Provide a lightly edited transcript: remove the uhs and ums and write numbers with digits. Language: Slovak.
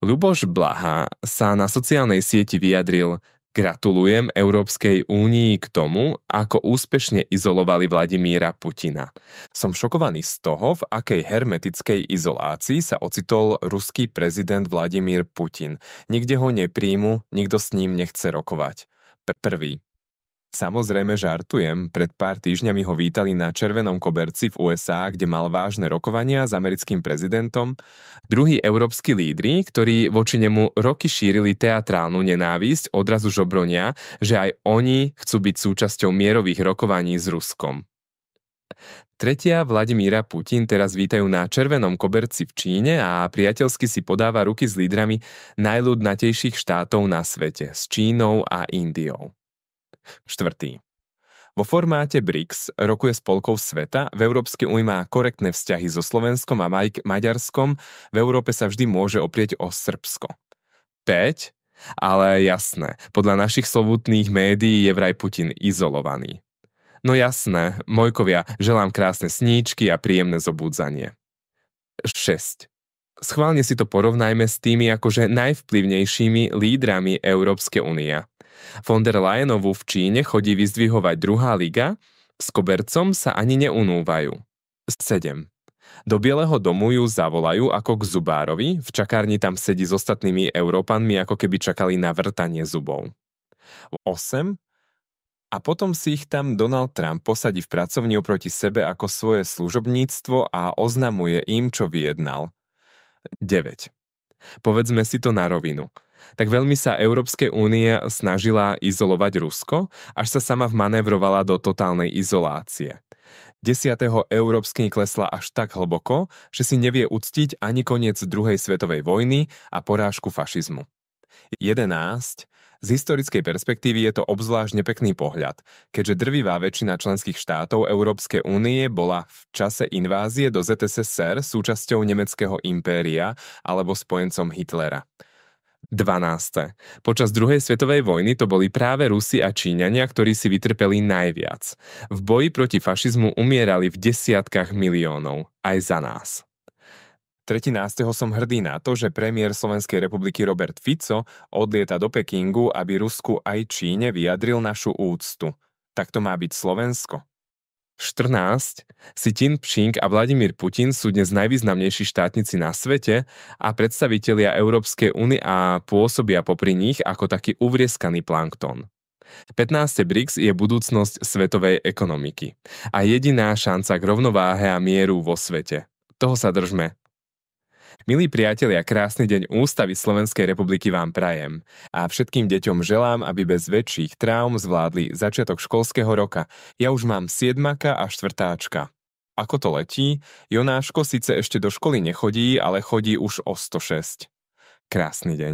Ľuboš Blaha sa na sociálnej sieti vyjadril: Gratulujem Európskej únii k tomu, ako úspešne izolovali Vladimíra Putina. Som šokovaný z toho, v akej hermetickej izolácii sa ocitol ruský prezident Vladimír Putin. Nikde ho nepríjmu, nikto s ním nechce rokovať. Prvý. Samozrejme žartujem, pred pár týždňami ho vítali na červenom koberci v USA, kde mal vážne rokovania s americkým prezidentom. Druhí európski lídri, ktorí voči nemu roky šírili teatrálnu nenávisť, odrazu žobronia, že aj oni chcú byť súčasťou mierových rokovaní s Ruskom. Tretia, Vladimíra Putin teraz vítajú na červenom koberci v Číne a priateľsky si podáva ruky s lídrami najľudnatejších štátov na svete, s Čínou a Indiou. Štvrtý. Vo formáte BRICS rokuje spolkov sveta, v Európskej únii má korektné vzťahy so Slovenskom a Maďarskom, v Európe sa vždy môže oprieť o Srbsko. 5. Ale jasné, podľa našich slovutných médií je vraj Putin izolovaný. No jasné, mojkovia, želám krásne sníčky a príjemné zobudzanie. 6. Schválne si to porovnajme s tými akože najvplyvnejšími lídrami Európskej únie. Von der Leyenovú v Číne chodí vyzdvihovať druhá liga, s kobercom sa ani neunúvajú. 7. Do Bieleho domu ju zavolajú ako k zubárovi, v čakárni tam sedí s ostatnými Európanmi, ako keby čakali na vrtanie zubov. 8. A potom si ich tam Donald Trump posadí v pracovni oproti sebe ako svoje služobníctvo a oznamuje im, čo vyjednal. 9. Povedzme si to na rovinu. Tak veľmi sa Európskej únie snažila izolovať Rusko, až sa sama vmanévrovala do totálnej izolácie. 10. európsky klesla až tak hlboko, že si nevie uctiť ani koniec druhej svetovej vojny a porážku fašizmu. 11. Z historickej perspektívy je to obzvlášť nepekný pohľad, keďže drvivá väčšina členských štátov Európskej únie bola v čase invázie do ZSSR súčasťou nemeckého impéria alebo spojencom Hitlera. 12. Počas druhej svetovej vojny to boli práve Rusi a Číňania, ktorí si vytrpeli najviac. V boji proti fašizmu umierali v desiatkách miliónov, aj za nás. 13. som hrdý na to, že premiér Slovenskej republiky Robert Fico odlieta do Pekingu, aby Rusku aj Číne vyjadril našu úctu. Tak to má byť Slovensko. 14. Xi Jinping a Vladimír Putin sú dnes najvýznamnejší štátnici na svete a predstavitelia Európskej únie a pôsobia popri nich ako taký uvrieskaný plankton. 15. BRICS je budúcnosť svetovej ekonomiky a jediná šanca k rovnováhe a mieru vo svete. Toho sa držme. Milí priatelia, krásny deň Ústavy Slovenskej republiky vám prajem a všetkým deťom želám, aby bez väčších traum zvládli začiatok školského roka. Ja už mám 7-ka a 4-čka. Ako to letí? Jonáško síce ešte do školy nechodí, ale chodí už o 106. Krásny deň.